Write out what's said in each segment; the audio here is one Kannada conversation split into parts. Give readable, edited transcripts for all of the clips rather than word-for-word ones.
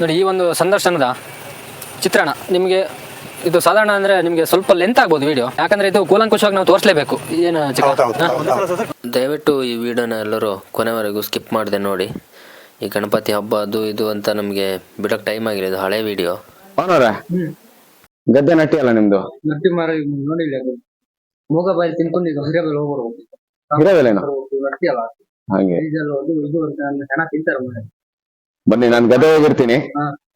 ನೋಡಿ, ಈ ಒಂದು ಸಂದರ್ಶನದ ಚಿತ್ರಣ ನಿಮಗೆ ಇದು ಸಾಧಾರಣ ಅಂದರೆ ನಿಮಗೆ ಸ್ವಲ್ಪ ಲೆಂತ್ ಆಗ್ಬೋದು ವಿಡಿಯೋ, ಯಾಕಂದರೆ ಇದು ಕೂಲಂಕುಷವಾಗಿ ನಾವು ತೋರಿಸಲೇಬೇಕು. ಏನು ದಯವಿಟ್ಟು ಈ ವಿಡಿಯೋನ ಎಲ್ಲರೂ ಕೊನೆವರೆಗೂ ಸ್ಕಿಪ್ ಮಾಡಿದೆ ನೋಡಿ. ಈ ಗಣಪತಿ ಹಬ್ಬ ಅದು ಇದು ಅಂತ ನಮಗೆ ಬಿಡೋಕೆ ಟೈಮ್ ಆಗಿದೆ. ಇದು ಹಳೆ ವಿಡಿಯೋ. ಗದ್ದೆ ನಟ್ಟಿ ಅಲ್ಲ ನಿಮ್ದು? ನಟ್ಟಿ ಮಾರ ನೋಡಿಲ್ಲ, ಮೂಗ ಬಾಯಿ ತಿನ್ಕೊಂಡು ಈಗ ಹಿರೇಬೆಲೆ ಹೋಗ್ಬರ್ಬೇಕು. ಹಿರೇಬೆಲೆನಾ? ನಟ್ಟಿ ಅಲ್ಲ ಹಾಗೆ ಇದು ಅಂತ ಜನ ತಿಂತಾರೆ. ಬನ್ನಿ, ನಾನು ಗದ್ದೆ ಹೋಗಿರ್ತೀನಿ.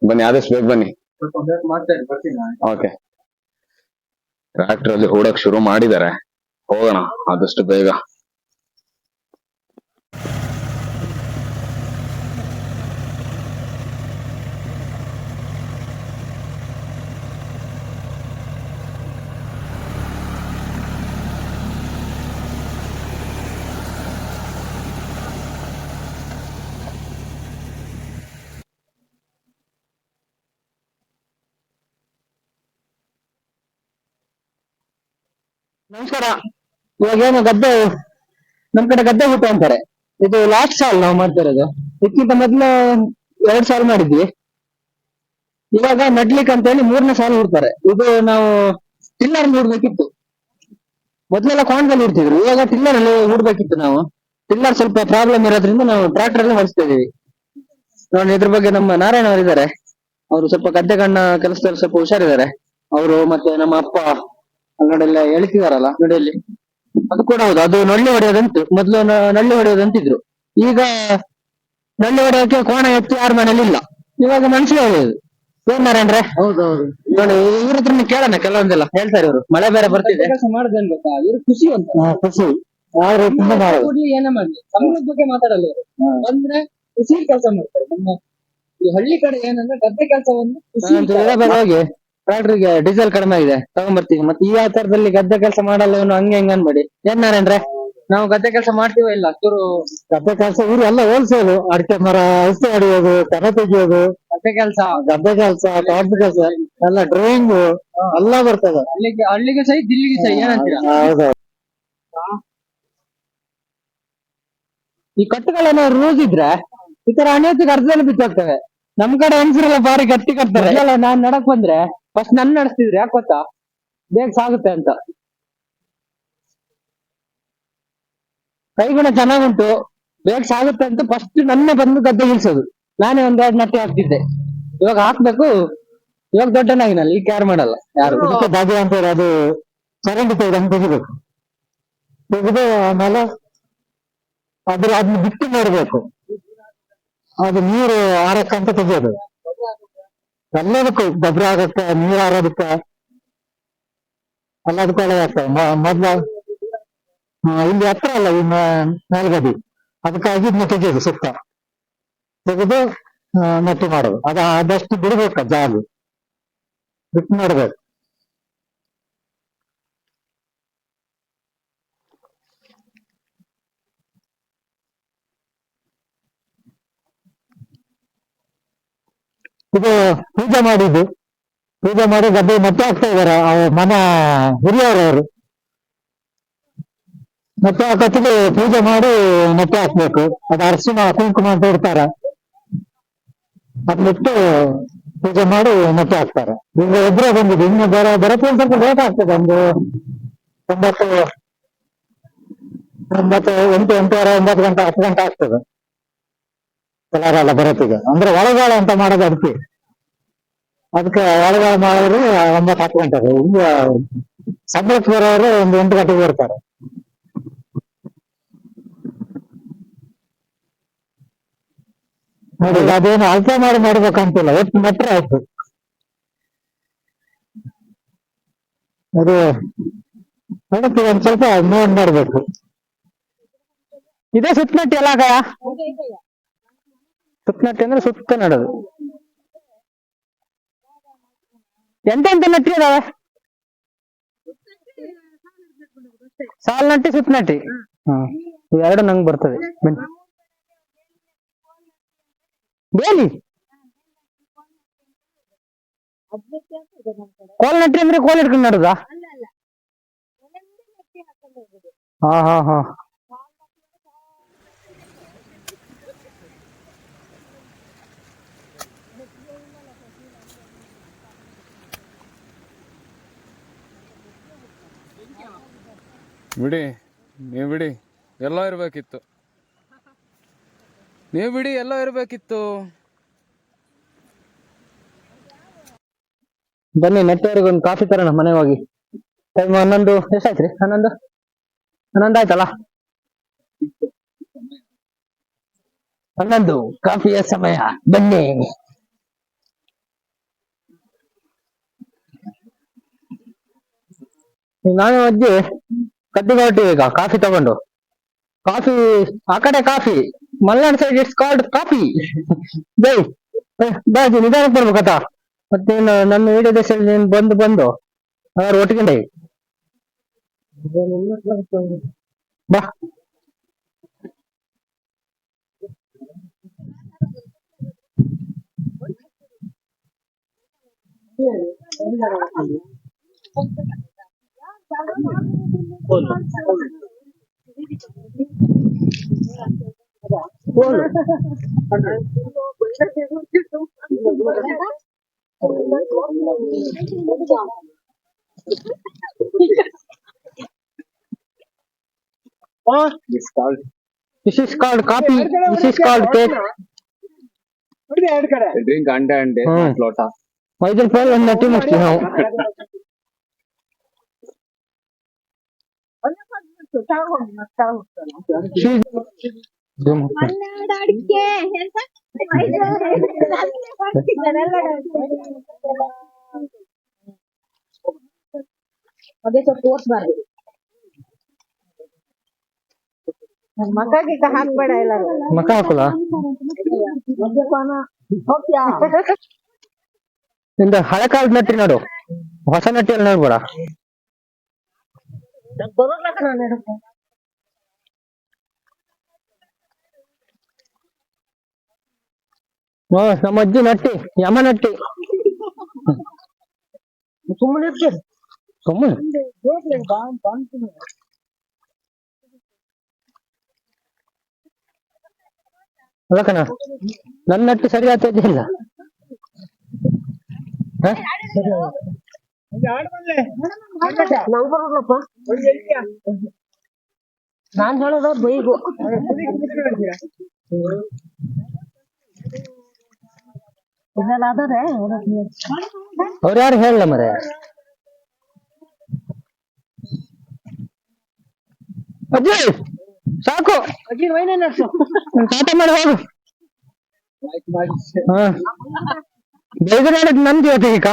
ಬನ್ನಿ, ಆದಷ್ಟು ಬೇಗ ಬನ್ನಿ. ಸ್ವಲ್ಪ ಬೇಗ ಮಾಡ್ತಾ ಬರ್ತೀನಿ. ಓಕೆ. ಟ್ರ್ಯಾಕ್ಟರ್ ಅಲ್ಲಿ ಓಡಕ್ ಶುರು ಮಾಡಿದ್ದಾರೆ, ಹೋಗೋಣ ಆದಷ್ಟು ಬೇಗ. ನಮಸ್ಕಾರ. ಇವಾಗ ಏನು ಗದ್ದೆ, ನಮ್ ಕಡೆ ಗದ್ದೆ ಊಟ ಅಂತಾರೆ. ಇದು ಲಾಸ್ಟ್ ಸಾಲ್ ನಾವು ಮಾಡ್ತಾ ಇರೋದು. ಇದಕ್ಕಿಂತ ಮೊದ್ಲು 2 ಸಾಲ್ ಮಾಡಿದ್ವಿ. ಇವಾಗ ನಡ್ಲಿಕ್ಕೆ ಅಂತ ಹೇಳಿ 3ನೇ ಸಾಲು ಹುಡ್ತಾರೆ. ಇದು ನಾವು ಟಿಲ್ಲರ್ ಹೂಡ್ಬೇಕಿತ್ತು. ಮೊದ್ಲೆಲ್ಲ ಕಾಂಡದಲ್ಲಿ ಹುಡ್ತಿದ್ರು, ಇವಾಗ ಟಿಲ್ಲರ್ ಅಲ್ಲಿ ಹೂಡ್ಬೇಕಿತ್ತು. ನಾವು ಟಿಲ್ಲರ್ ಸ್ವಲ್ಪ ಪ್ರಾಬ್ಲಮ್ ಇರೋದ್ರಿಂದ ನಾವು ಟ್ರಾಕ್ಟರ್ ಅಲ್ಲಿ ಹೊಡಿಸ್ತಾ ಇದೀವಿ. ನೋಡಿ, ಇದ್ರ ಬಗ್ಗೆ ನಮ್ಮ ನಾರಾಯಣ ಅವರು ಇದ್ದಾರೆ. ಅವರು ಸ್ವಲ್ಪ ಗದ್ದೆ ಗಣ್ಣ ಕೆಲಸದಲ್ಲಿ ಸ್ವಲ್ಪ ಹುಷಾರಿದ್ದಾರೆ. ಅವರು ಮತ್ತೆ ನಮ್ಮ ಅಪ್ಪ ನೋಡೆಲ್ಲ ಹೇಳ್ತಿದಾರಲ್ಲ ನೋಡಿಯಲ್ಲಿ, ಅದು ಕೂಡ ಹೌದು. ಅದು ನಳ್ಳಿ ಹೊಡೆಯೋದಂತು ಮೊದ್ಲು ನಳ್ಳಿ ಹೊಡೆಯೋದಂತಿದ್ರು. ಈಗ ನಳ್ಳಿ ಹೊಡೆಯೋಕೆ ಕೋಣ ಎತ್ತು ಯಾರ ಮನೇಲಿ ಇಲ್ಲ. ಇವಾಗ ಮನುಷ್ಯ ಹೊಡೆಯೋದು. ಏನ್ ನಾರಾಯಣ್ರೆ? ಹೌದೌದು. ನೋಡಿ, ಇವ್ರ ಹತ್ರ ಕೇಳೋಣ, ಕೆಲವೊಂದೆಲ್ಲ ಹೇಳ್ತಾರೆ ಇವರು. ಮಳೆ ಬೇರೆ ಬರ್ತಿದೆ, ಮಾಡುದೇನ್ ಗೊತ್ತಾ, ಇವ್ರು ಖುಷಿ ಅಂತ. ಖುಷಿ ಏನೇ ಮಾಡ್ಲಿ ಸಂಬಳದ ಬಗ್ಗೆ ಮಾತಾಡಲ್ಲ ಇವರು. ಅಂದ್ರೆ ಖುಷಿ ಕೆಲಸ ಮಾಡ್ತಾರೆ. ನಮ್ಮ ಈ ಹಳ್ಳಿ ಕಡೆ ಏನಂದ್ರೆ ಗದ್ದೆ ಕೆಲಸ ಒಂದು ಹೋಗಿ ಟ್ರಾಕ್ಟರ್ಗೆ ಡೀಸೆಲ್ ಕಡಿಮೆ ಆಗಿದೆ, ತಗೊಂಡ್ಬರ್ತೀವಿ. ಮತ್ತೆ ಈ ಆಕಾರದಲ್ಲಿ ಗದ್ದೆ ಕೆಲಸ ಮಾಡಲ್ಲ ಇವನು, ಹಂಗೆ ಹೆಂಗ್ ಅನ್ಬೇಡಿ. ಏನ್ ನಾರೇನ್ರೆ, ನಾವು ಗದ್ದೆ ಕೆಲಸ ಮಾಡ್ತೀವ ಇಲ್ಲ? ಚೂರು ಗದ್ದೆ ಕೆಲಸ ಇವ್ರು ಎಲ್ಲ ಹೋಲ್ಸೇಲು. ಅಡಿಕೆ ಮರ ಔಷಧಿ ಹೊಡಿಯೋದು, ತೆನೆ ತೆಗಿಯೋದು, ಗದ್ದೆ ಕೆಲಸ, ತೋಟದ ಕೆಲಸ ಎಲ್ಲ, ಡ್ರೈವಿಂಗ್ ಎಲ್ಲ ಬರ್ತದೆ. ಹಳ್ಳಿಗೆ ಸೈ, ದಿಲ್ಲಿಗೆ ಸೈ, ಏನಂತೀರಾ? ಹೌದು. ಈ ಕಟ್ಟುಗಳೇನಾದ್ರು ರೂಸ್ ಇದ್ರೆ ಈ ತರ ಅನೇಕ ಅರ್ಧದಲ್ಲಿ ಬಿದ್ದೋಗ್ತವೆ. ನಮ್ ಕಡೆ ಹೆಂಗಸರೆಲ್ಲ ಬಾರಿ ಗಟ್ಟಿ ಕಟ್ತಾರೆ. ನಾನ್ ನಡಕ್ ಬಂದ್ರೆ ಫಸ್ಟ್ ನನ್ ನಡೆಸ್ತಿದ್ರು, ಯಾಕೆ ಗೊತ್ತಾ, ಬೇಗ ಸಾಗುತ್ತೆ ಅಂತ. ಕೈಗುಣ ಚೆನ್ನಾಗುಂಟು, ಬೇಗ ಸಾಗುತ್ತೆ ಅಂತ ಫಸ್ಟ್ ನನ್ನೇ ಬಂದು ಗದ್ದೆ ಇಳಿಸೋದು. ನಾನೇ 1-2 ನಟ್ಟಿ ಹಾಕ್ತಿದ್ದೆ. ಇವಾಗ ಹಾಕ್ಬೇಕು, ಇವಾಗ ದೊಡ್ಡನಾಗಿನಲ್ಲ, ಈಗ ಕೇರ್ ಮಾಡಲ್ಲ ಯಾರು. ದಾಗಿ ಅಂತ ಹೇಳಿ ಅದು ಚರಂಡಿ ತೆಗೆದಂಗೆ ತೆಗಿಬೇಕು. ತೆಗೆದು ಆಮೇಲೆ ಅದನ್ನ ಬಿಟ್ಟು ಮಾಡಬೇಕು. ಅದು ನೀರು ಆರಕ್ಕಂತ ತೆಗಿಯೋದು. ಎಲ್ಲದಕ್ಕೂ ಗೊಬ್ಬರ ಆಗತ್ತೆ, ನೀರ್ ಆರೋದಕ್ಕೆ ಎಲ್ಲದಕ್ಕೂ ಒಳ್ಳೆದಾಗ್ತದೆ. ಮೊದ್ಲು ಇಲ್ಲಿ ಹತ್ರ ಅಲ್ಲ, ಈ ಮೇಲ್ಗದಿ, ಅದಕ್ಕಾಗಿ ಇದನ್ನ ತೆಗಿಯೋದು, ಸುತ್ತ ತೆಗೆದು ನಟ್ಟಿ ಮಾಡೋದು. ಆದಷ್ಟು ಬಿಡ್ಬೇಕ, ಜಾಗ ಬಿಟ್ಟು ಮಾಡ್ಬೇಕು. ಇದು ಪೂಜೆ ಮಾಡಿ ಗದ್ದೆ ಮತ್ತೆ ಹಾಕ್ತಾ ಇದಾರೆ ಮನೆ ಹಿರಿಯರವರು. ಮತ್ತೆ ಹಾಕತ್ತಿಗೆ ಪೂಜೆ ಮಾಡಿ ನೆಟ್ಟೆ ಹಾಕ್ಬೇಕು. ಅದು ಅರಸಿನ ಕುಂಕುಮ ಅಂತ ಇಡ್ತಾರೆ, ಅದ್ಬಿಟ್ಟು ಪೂಜೆ ಮಾಡಿ ನೆಟ್ಟೆ ಹಾಕ್ತಾರೆ. ಈಗ ಎದುರೇ ಬಂದಿದೆ, ಇನ್ನು ಬರಕ್ಕೆ ಸ್ವಲ್ಪ ಲೇಟ್ ಆಗ್ತದೆ. ಒಂದು 8:30, 9 ಗಂಟೆ, 10 ಗಂಟೆ ಆಗ್ತದೆ ಎಲ್ಲಾರೆಲ್ಲ ಬರತ್ತಿಗೆ. ಅಂದ್ರೆ ಒಳಗಾಳ ಅಂತ ಮಾಡೋದು ಅದಕ್ಕೆ ಒಳಗಾಳ ಮಾಡಿದ್ರೆ 9-10 ಗಂಟೆಗೆ. ಈಗ ಸಂಬಳಕ್ಕೆ ಬರೋರು ಒಂದು 8 ಗಂಟೆಗೆ ಬರ್ತಾರೆ. ನೋಡಿ, ಅದೇನು ಅಲ್ಪ ಮಾಡ್ಬೇಕಂತಿಲ್ಲ, ಎಷ್ಟು ಮಾತ್ರ ಆಯ್ತು. ಅದು ಅದಕ್ಕೆ ಒಂದ್ ಸ್ವಲ್ಪ ಮಾಡ್ಬೇಕು. ಇದೇ ಸುತ್ತನಟ್ಟಿ ಎಲ್ಲ ಆಗ ಸುತ್ತನಟ್ಟಿ ಅಂದ್ರೆ ಸುತ್ತ ನಡೋದು. ಎಂತೆಂತ ನಟ್ಟಿ ಅದಾವೆ? ಸಾಲ್ ನಟ್ಟಿ, ಸುತ್ತನಟ್ಟಿ. ಇವೆರಡು ನಂಗೆ ಬರ್ತದೆ. ಬೇಲಿ ಕೋಲ್ ನಟ್ಟಿ ಅಂದ್ರೆ ಕೋಲ್ ಇಟ್ಕೊಂಡು ನಡುದಾ? ಹಾ. ಬಿಡಿ, ನೀವು ಬಿಡಿ, ಎಲ್ಲ ಇರಬೇಕಿತ್ತು. ನೀವು ಬಿಡಿ, ಎಲ್ಲ ಇರಬೇಕಿತ್ತು. ಬನ್ನಿ ನೆಟ್ಟವರಿಗೆ ಒಂದು ಕಾಫಿ ತರೋಣ ಮನೆಗೆ ಹೋಗಿ. ಟೈಮ್ 11 ಎಷ್ಟಾಯ್ತ್ರಿ? 11 ಆಯ್ತಲ್ಲ. 11 ಕಾಫಿಯ ಸಮಯ, ಬನ್ನಿ. ನಾನು ಅಜ್ಜಿ ಕಟ್ಟಿಗೆ ಹೊರಟಿವಿ ಈಗ ಕಾಫಿ ತಗೊಂಡು. ಕಾಫಿ ಆ ಕಡೆ coffee, Malnad side it's called coffee. ಬೈ ಬಾಜಿ ನಿಧಾನಕ್ಕೆ ಬರ್ಬೇಕತ್ತ. ಮತ್ತೇನು ನನ್ನ ವಿಡಿಯೋ ದೇಶದಲ್ಲಿ ನೀನು ಬಂದು ಅವ್ರು ಒಟ್ಟಿಗೆ ಬಾ. This is called coffee. This is called cake. Drink ಅಂಡೆ ಲೋಟ. 5 ರೂಪಾಯಿ ಒಂದು ನಟ್ಟಿ ಮುಗಿಸ್ತೀವಿ ನಾವು. ಅದೇ ಸ್ವಲ್ಪ ತೋರ್ಸ್ಬಾರ್ದು. ಮಕ್ಕಳಿಗೆ ಹಾಕ್ಬೇಡ ಎಲ್ಲರೂ. ಮಕ್ಕ ಹಾಕಲ್ಲ ನಿಂದ ಹಳೆ ಕಾಲದ ನಟ್ಟಿ ನೋಡು, ಹೊಸ ನಟ್ಟಿಯಲ್ಲಿ ನೋಡ್ಬೇಡ. ನಮ್ಮ ಅಜ್ಜಿ ನಟ್ಟಿ, ಯಮ ನಟ್ಟಿ. ಸುಮ್ಮನೆ ಸುಮ್ಮನೆ ಅದಕ್ಕನ ನನ್ನ ನಟ್ಟಿ ಸರಿ ಆಗ್ತಿದ್ದಿಲ್ಲ. ನಾನ್ ಹೇಳೋದ ಬೈಗು. ಅವ್ರು ಯಾರು ಹೇಳಲ್ಲ ಮರೆ. ಅಜ್ಜಿ ಸಾಕು, ಟಾಟ ಮಾಡಿ ಹೋಗು. ಬೇಗ ಹೇಳಿದ್ ನಮ್ದು ಇವತ್ತು ಈಗ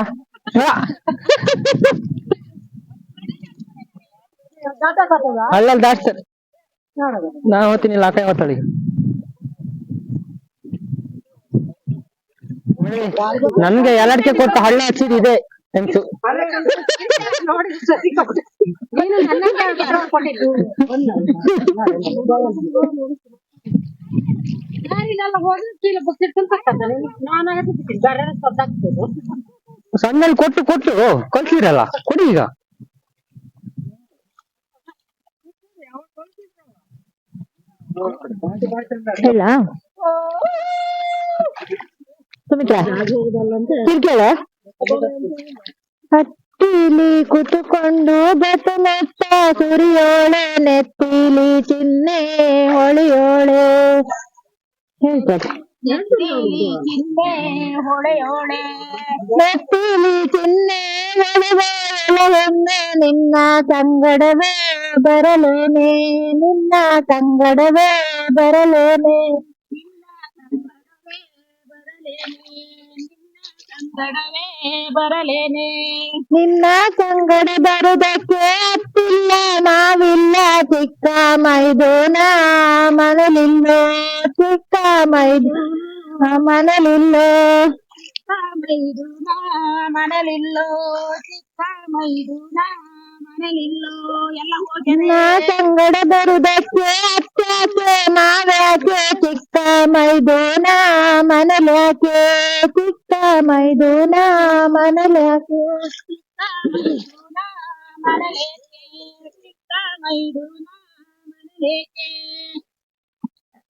ಅಲ್ಲಲ್ಲಿ ದಾಟ್ತಾರೆ. ನಾ ಹೋಗ್ತೀನಿ, ಲಾಕ ಹೋಗ್ತಾಳೆ. ನನ್ಗೆ ಎಲ್ಲಡ್ಕೆ ಕೊಟ್ಟು ಹಳ್ಳ ಹಚ್ಚಿದ್ ಇದೆ ಎಂಟು. ಸಣ್ಣಲ್ಲಿ ಕೊಟ್ಟು ಕಳ್ಸಿರಲ್ಲ, ಕೊಡಿ ಈಗ. ಇಲ್ಲ ಕಿರ್ಕೇಳ ಹತ್ತಿಲಿ ಕುತುಕೊಂಡು ಬಸನತ್ತ ಸುರಿಯೋಳೆ, ನೆತ್ತಿಲಿ ಚಿನ್ನೆ ಹೊಳೆಯೋಳೆ ಹೇಳ್ತಾರೆ. ನೆತ್ತಿಲಿ ಚಿನ್ನೆ ಹೊಳೆಯೋಳೆ, ನಿನ್ನ ಸಂಗಡವೇ ಬರಲೇನೆ, ನಿನ್ನ ಸಂಗಡವೇ ಬರಲೇನೆ. ನಿನ್ನ ಸಂಗಡ ಬರುದಕ್ಕೆ ಅತ್ತಿಲ್ಲ ನಾವಿಲ್ಲ, ಚಿಕ್ಕ ಮೈದೂನ ಮನಲಿಲ್ಲೋ, ಚಿಕ್ಕ ಮೈದೂನ ಮನಲಿಲ್ಲೋ, ಮನಲಿಲ್ಲೋ, ಚಿಕ್ಕ ಮೈದೂನ ಮನಲಿಲ್ಲೋ. ನಿನ್ನ ಸಂಗಡ ಬರುದಕ್ಕೆ ಅತ್ಯಾಕೆ ನಾವ್ಯಾಕೆ, ಚಿಕ್ಕ ಮೈದೂನ ಮನಲ್ಯಾಕೆ, ಚಿಕ್ಕ ಮೈದೂನ ಮನಲ್ಯಾಕೆ. ಚಿಕ್ಕ ಮೈದೂನ ಮನಲೇಕೆ.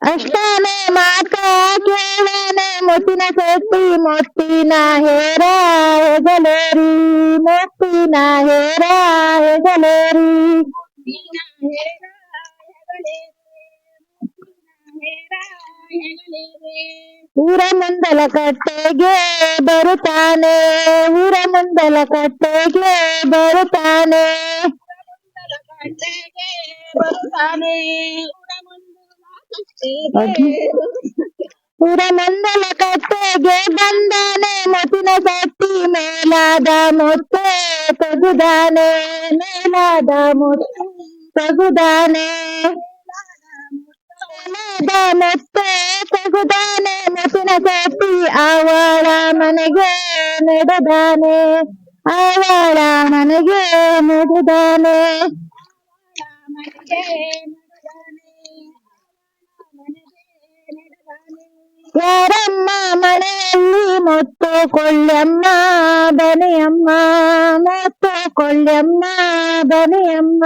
ಅಷ್ಟನೇ ಮಾತ ಕೇಳನೆ ಮುತ್ತಿನ ಸೆಟ್ಟಿ ಮುತ್ತಿನ ಹೇರ ಹೆಗಲೇರಿ ಮುತ್ತಿನ ಹೇರ ಹೆಗಲೇರಿ ಊರ ಮುಂದಲ ಕಟ್ಟೆಗೆ ಬರುತ್ತಾನೆ ಊರ ಮುಂದಲ ಕಟ್ಟೆಗೆ ಬರುತ್ತಾನೆ ಊರ ಮುಂದಲ ಕಟ್ಟೆಗೆ ಬಂದಾನೆ ಮುತ್ತಿನ ಸಟ್ಟಿ ಮೇಲಾದ ಮುತ್ತೆ ತೆಗುದಾನೆ ಮೇಲಾದ ಮುತ್ತೆ ತೆಗುದಾನೆ ಮೇಲಾದ ಮುತ್ತೆ ತೆಗುದಾನೆ ಮುತ್ತಿನ ಸಟ್ಟಿ ಅವಳ ಮನೆಗೆ ನಡೆದಾನೆ ಅವಳ ಮನೆಗೆ ನಡೆದಾನೆ ಯಾರಮ್ಮ ಮನೆಯಲ್ಲಿ ಮುತ್ತು ಕೊಳ್ಳಮ್ಮ ಬನೆಯಮ್ಮ ಮುತ್ತು ಕೊಳ್ಳಮ್ಮ ಬನೆಯಮ್ಮ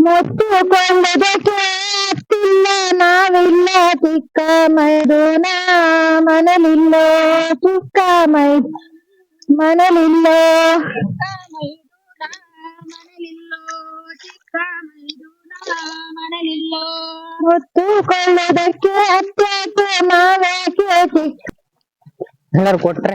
ಮುತ್ತು ಕೊಳ್ಳದಕ್ಕೆ ಅತ್ತಿಲ್ಲ ನಾವಿಲ್ಲ ಚಿಕ್ಕ ಮೈದೂನ ಮನಲಿಲ್ಲ ಚಿಕ್ಕ ಮನಲಿಲ್ಲ ಮುತ್ತು ಕೊಳ್ಳೋದಕ್ಕೆ ಅತ್ಯಾಕೆ ಮಾವ್ಯಾಕೆ ಚಿಕ್ಕ ಎಲ್ಲಾರು ಕೊಟ್ರೆ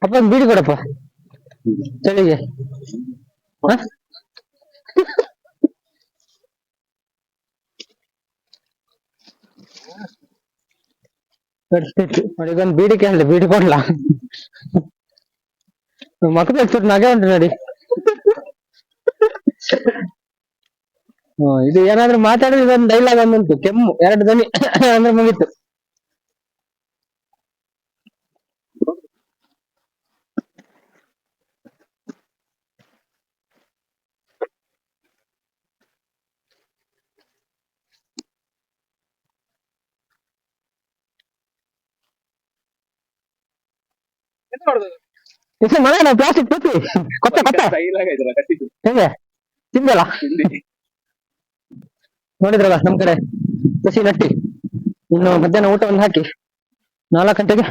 ಅಪ್ಪ ಒಂದ್ ಬೀಡಿ ಕೊಡಪ್ಪ ಚಳಿಗೆ ಹ? ಅವಳಿಗೊಂದು ಬೀಡಿ ಕೇಳಿದೆ ಬೀಡಿ ಕೊಡ್ಲಾ ಮಕ್ಕಳು ಎಷ್ಟು ನಗೆ ಉಂಟು ನೋಡಿ ಇದು ಏನಾದ್ರು ಮಾತಾಡಿದ್ರೆ ಇದೊಂದು ಡೈಲಾಗ್ ಒಂದುಂಟು ಕೆಮ್ಮು 2 ಧ್ವನಿ ಅಂದ್ರೆ ಮುಗೀತು ಇದು ಮನೆ ನಾವು ಪ್ಲಾಸ್ಟಿಕ್ ಟೋಪಿ ಕೊತ್ತ ಹೇಗೆ ತಿಂದಲ್ಲ ನೋಡಿದ್ರಲ್ಲ ನಮ್ ಕಡೆ ಕಸಿ ನಟ್ಟಿ ಇನ್ನು ಮಧ್ಯಾಹ್ನ ಊಟ ಒಂದು ಹಾಕಿ 4 ಗಂಟೆಗೆ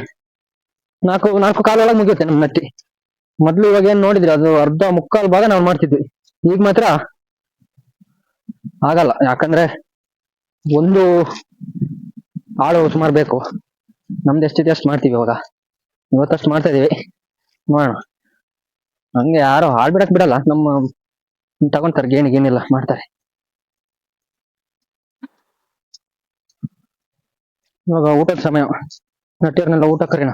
4 ಕಾಲ ಒಳಗೆ ಮುಗಿಯುತ್ತೆ ನಮ್ ನಟ್ಟಿ. ಮೊದ್ಲು ಇವಾಗ ಏನ್ ನೋಡಿದ್ರಿ ಅದು ಅರ್ಧ ಮುಕ್ಕಾಲು ಭಾಗ ನಾವು ಮಾಡ್ತಿದ್ವಿ. ಈಗ ಮಾತ್ರ ಆಗಲ್ಲ, ಯಾಕಂದ್ರೆ ಒಂದು ಆಳು ಸುಮಾರು ಬೇಕು. ನಮ್ದು ಎಷ್ಟಿದೆ ಅಷ್ಟು ಮಾಡ್ತೀವಿ. ಇವಾಗ ಇವತ್ತಷ್ಟು ಮಾಡ್ತಾ ಇದೀವಿ, ನೋಡೋಣ. ಹಂಗೆ ಯಾರು ಹಾಳು ಬಿಡಕ್ ಬಿಡಲ್ಲ, ನಮ್ಮ ತಗೊಂತಾರೆ, ಗೇಣಿಗೇನಿಲ್ಲ ಮಾಡ್ತಾರೆ. ಇವಾಗ ಊಟದ ಸಮಯ, ನಟ್ಟಿಯವ್ರನ್ನೆಲ್ಲ ಊಟ ಕರೀಣ.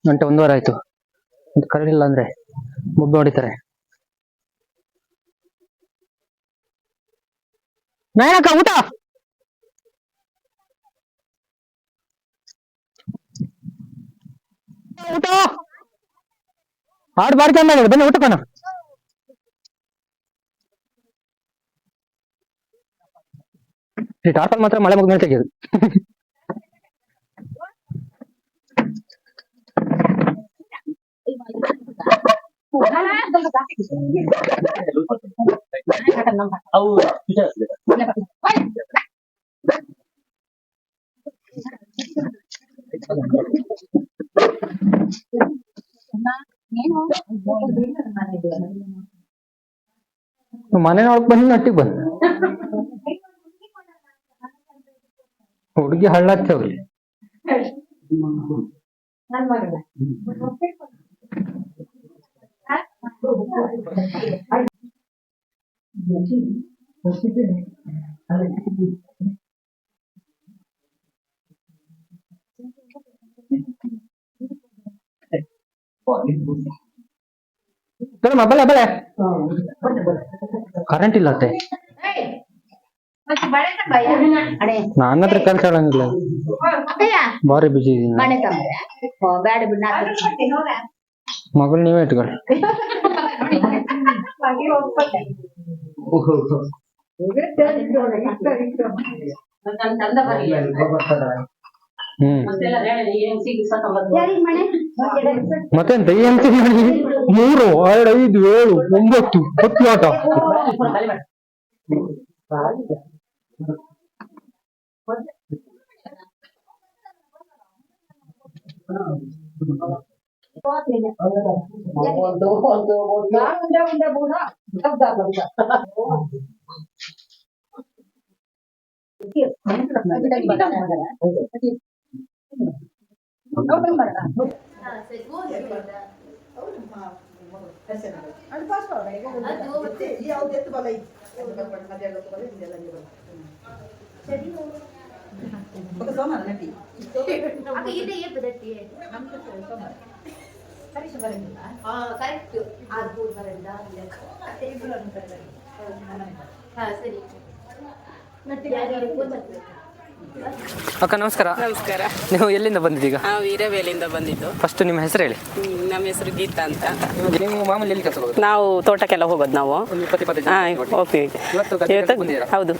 1:15 ಆಯ್ತು. ಕರೀಲಿಲ್ಲ ಅಂದ್ರೆ ಮುಬ್ಬೆ ಹೊಡಿತಾರೆ. ನಾಯಕ ಊಟ ಊಟ ಹಾಡು ಬಾರಿ ಚಂದ ಬನ್ನಿ ಊಟಕ್ಕನ. ಈ ಟಾರ್ಪಲ್ ಮಾತ್ರ ಮಳೆ ಮುಗಿದ ಮೇಲೆ ತೆಗೆಯೋದು. ಮನೆ ಒಳಗ್ ಬಂದು ನಟ್ಟಿಗೆ ಬಂದ ಹುಡುಗಿ ಹಳ್ಳಾಗ್ತೇವ್ರಿ. ಬಲೆ ಬಲೆ ಕರೆಂಟ್ ಇಲ್ಲ ಅತ್ತೆ. ನನ್ನ ಹತ್ರ ಕೆಲಸ ಹೇಳಂಗಿಲ್ಲ, ಬಾರಿ ಬಿಜಿ ಇದೀನಿ. ಮಗಳು ನೀವೇ ಇಟ್ಕೊಳ್ಳಿ. ಮತ್ತೆಂತ ಎಂತ 3, 2, 5, 7, 9, 10 ಆಟ. ಅಕ್ಕ ನಮಸ್ಕಾರ. ನಮಸ್ಕಾರ. ನೀವು ಎಲ್ಲಿಂದ ಬಂದಿದ್ದೀಗ? ನಾವು ಹಿರೇಬೇಲಿಂದ ಬಂದಿದ್ದು. ಫಸ್ಟ್ ನಿಮ್ಮ ಹೆಸರು ಹೇಳಿ. ನಮ್ಮ ಹೆಸರು ಗೀತಾ ಅಂತ. ನೀವು ಮಾಮೂಲಿ ಎಲ್ಲಿ ಕೆಲಸ ಹೋಗೋದು? ನಾವು ತೋಟಕ್ಕೆಲ್ಲ ಹೋಗೋದು ನಾವು. ಹೋಗ್ತೀವಿ. ಇವತ್ತು ಬಂದಿದ್ದೀರಾ? ಹೌದು.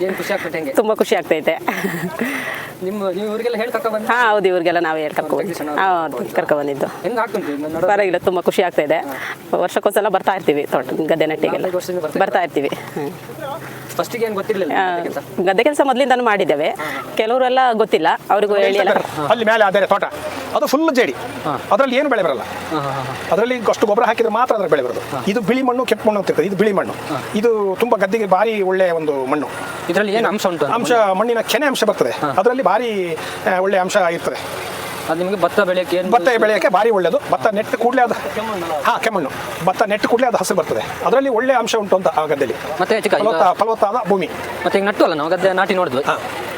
ಏನು ಖುಷಿ ಆಗ್ತೈತೆ? ಹೆಂಗೆ? ತುಂಬಾ ಖುಷಿ ಆಗ್ತೈತೆ. ನೀವು ಇವರಿಗೆಲ್ಲ ಹೇಳಿ ಕರ್ಕೊಂಡು ಬಂದು? ಹೌದು, ಇವ್ರಿಗೆಲ್ಲ ನಾವು ಹೇಳಿ ಕರ್ಕೊ ಬಂದಿದ್ದು. ಹೆಂಗೆ ಆಗ್ತುಂಟು? ಪರವಾಗಿಲ್ಲ, ತುಂಬಾ ಖುಷಿ ಆಗ್ತಾ ಇದೆ. ವರ್ಷಕ್ಕೊಂದ್ಸಲ ಬರ್ತಾ ಇರ್ತೀವಿ ತೋಟ ಗದ್ದೆ ನಟ್ಟಿಗೆಲ್ಲ ಬರ್ತಾ ಇರ್ತೀವಿ. ಫಸ್ಟಿಗೆ ಏನು ಗೊತ್ತಿರಲಿಲ್ಲ ಗದ್ದೆ ಕೆಲಸ ಮೊದಲಿಂದಾನು ಮಾಡಿದ್ದೇವೆ. ಕೆಲವರೆಲ್ಲ ಗೊತ್ತಿಲ್ಲ, ಅವ್ರಿಗೂ ಹೇಳಿ ಎಲ್ಲ. ಅಲ್ಲಿ ಮೇಲೆ ಅದೇ ತೋಟ, ಅದು ಫುಲ್ ಜೇಡಿ, ಅದರಲ್ಲಿ ಏನು ಬೆಳೆ ಬರಲ್ಲ. ಅದರಲ್ಲಿ ಅಷ್ಟು ಗೊಬ್ಬರ ಹಾಕಿದ್ರೆ ಮಾತ್ರ ಅದ್ರ ಬೆಳೆ ಬರೋದು. ಇದು ಬಿಳಿ ಮಣ್ಣು, ಕೆಂಪು ಮಣ್ಣು ಅಂತ ಇರ್ತದೆ. ಇದು ಬಿಳಿ ಮಣ್ಣು. ಇದು ತುಂಬಾ ಗದ್ದೆಗೆ ಭಾರಿ ಒಳ್ಳೆ ಒಂದು ಮಣ್ಣು. ಇದರಲ್ಲಿ ಏನು ಅಂಶ ಉಂಟು? ಅಂಶ ಮಣ್ಣಿನ ಕೆನೆ ಅಂಶ ಬರ್ತದೆ. ಅದರಲ್ಲಿ ಭಾರಿ ಒಳ್ಳೆ ಅಂಶ ಇರ್ತದೆ. ಅದು ನಿಮಗೆ ಭತ್ತ ಬೆಳೆಯಕ್ಕೆ ಭತ್ತ ಬೆಳೆಯೋಕ್ಕೆ ಭಾರಿ ಒಳ್ಳೆಯದು. ಭತ್ತ ನೆಟ್ಟು ಕೂಡಲೇ ಅದು ಕೆಮ್ಮಣ್ಣು. ಭತ್ತ ನೆಟ್ಟು ಕೂಡಲೇ ಅದು ಹಸಿರು ಬರ್ತದೆ. ಅದರಲ್ಲಿ ಒಳ್ಳೆ ಅಂಶ ಉಂಟು ಅಂತ ಆ ಗದ್ದೆಯಲ್ಲಿ. ಮತ್ತೆ ಫಲವತ್ತಾದ ಭೂಮಿ. ಮತ್ತೆ ಈಗ ನಟ್ಟು ಅಲ್ಲ ನಾವು ಗದ್ದೆ ನಾಟಿ ನೋಡಿದ್ವಿ.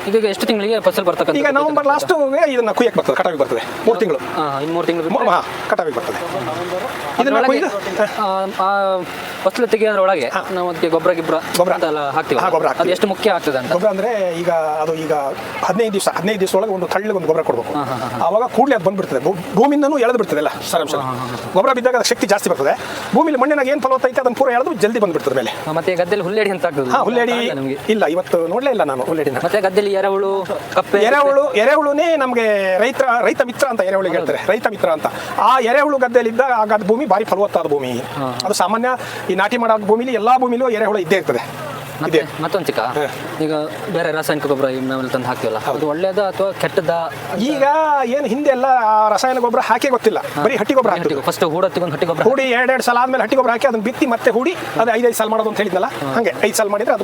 ಈಗ ಎಷ್ಟು ತಿಂಗಳಿಗೆ ಫಸಲು ಬರ್ತಕ್ಕಂಥ? ಈಗ ನವೆಂಬರ್ ಲಾಸ್ಟ್ ಇದನ್ನ ಕುಯ್ಯಕ್ಕೆ ಬರ್ತದೆ, ಕಟಾವಿಗೆ ಬರ್ತದೆ. 3 ತಿಂಗಳು. ಇನ್ನು 3 ತಿಂಗಳು ಕಟಾವಿಗೆ ಬರ್ತದೆ. ಇದನ್ನ ಫಸಲು ತೆಗೆಯೋದ್ರೊಳಗೆ ನಾವು ಅದಕ್ಕೆ ಗೊಬ್ಬರ ಎಲ್ಲ ಹಾಕ್ತೀವಿ. ಅದು ಎಷ್ಟು ಮುಖ್ಯ ಆಗ್ತದೆ ಅಂತ? ಗೊಬ್ಬರ ಅಂದ್ರೆ ಈಗ 15 ದಿವಸ ಒಳಗೆ ಒಂದು ತಳ್ಳಿಗೆ ಒಂದು ಗೊಬ್ಬರ ಕೊಡಬೇಕು. ಆವಾಗ ಕೂಡಲೇ ಅದು ಬಂದ್ಬಿಡ್ತದೆ. ಭೂಮಿಯಿಂದನೂ ಎಳೆದು ಬಿಡ್ತದೆ ಎಲ್ಲ ಸಾರಾಂಶ. ಗೊಬ್ಬರ ಬಿದ್ದಾಗ ಅದಕ್ಕೆ ಶಕ್ತಿ ಜಾಸ್ತಿ ಬರ್ತದೆ. ಭೂಮಿಲಿ ಮಣ್ಣಿನಾಗ ಏನು ಫಲವತ್ತ ಐತೆ ಅದನ್ನು ಪೂರ ಎಳೆದು ಜಲ್ದಿ ಬಂದ್ಬಿಡ್ತದೆ ಮೇಲೆ. ಮತ್ತೆ ಗದ್ದೆಲಿ ಹುಲ್ಲೇಡಿ ಅಂತ ಆಗ್ತದೆ? ಹುಲ್ಲೇಡಿ ಇಲ್ಲ, ಇವತ್ತು ನೋಡಲೇ ಇಲ್ಲ ನಾನು ಹುಲ್ಲೇಡಿನ. ಮತ್ತೆ ಗದ್ದೆಲಿ ಎರೆಹುಳು, ಕಪ್ಪೆ? ಎರೆಹುಳುನೇ ನಮಗೆ ರೈತ ಮಿತ್ರ ಅಂತ ಎರೆಹುಳಿಗೆ ಹೇಳ್ತಾರೆ. ರೈತ ಮಿತ್ರ ಅಂತ. ಆ ಎರೆಹುಳು ಗದ್ದೆಯಲ್ಲಿದ್ದ ಆ ಭೂಮಿ ಭಾರಿ ಫಲವತ್ತಾದ ಭೂಮಿ. ಅದು ಸಾಮಾನ್ಯ ಈ ನಾಟಿ ಮಾಡೋ ಭೂಮಿಲಿ ಎಲ್ಲಾ ಭೂಮಿಲೂ ಎರೆಹುಳು ಇದ್ದೇ ಇರ್ತದೆ. ಮತ್ತೊಂದು ಚಿಕ್ಕ, ಈಗ ಬೇರೆ ರಾಸಾಯನಿಕ ಗೊಬ್ಬರ ನಾವೆಲ್ಲ ತಂದು ಹಾಕ್ತೀವಲ್ಲ, ಅದು ಒಳ್ಳೇದ ಅಥವಾ ಕೆಟ್ಟದ? ಈಗ ಏನು ಹಿಂದೆ ಎಲ್ಲ ರಾಸಾಯನಿಕ ಗೊಬ್ಬರ ಹಾಕಿ ಗೊತ್ತಿಲ್ಲ, ಬರೀ ಹಟ್ಟಿ ಗೊಬ್ಬರ ಹಾಕ್ತಿದ್ರು. ಫಸ್ಟ್ ಹೂಡತ್ತಿಗೊಂದು ಹಟ್ಟಿ ಗೊಬ್ಬರ ಹೂಡಿ 2 ಸಲ ಆದ್ಮೇಲೆ ಹಟ್ಟಿ ಗೊಬ್ಬರ ಹಾಕಿ ಅದನ್ನ ಬಿತ್ತಿ ಮತ್ತೆ ಹೂಡಿ ಅದು 5 ಸಲ ಮಾಡೋದು ಅಂತ ಹೇಳಿದ್ನಲ್ಲ, ಹಂಗೆ 5 ಸಲ ಮಾಡಿದ್ರೆ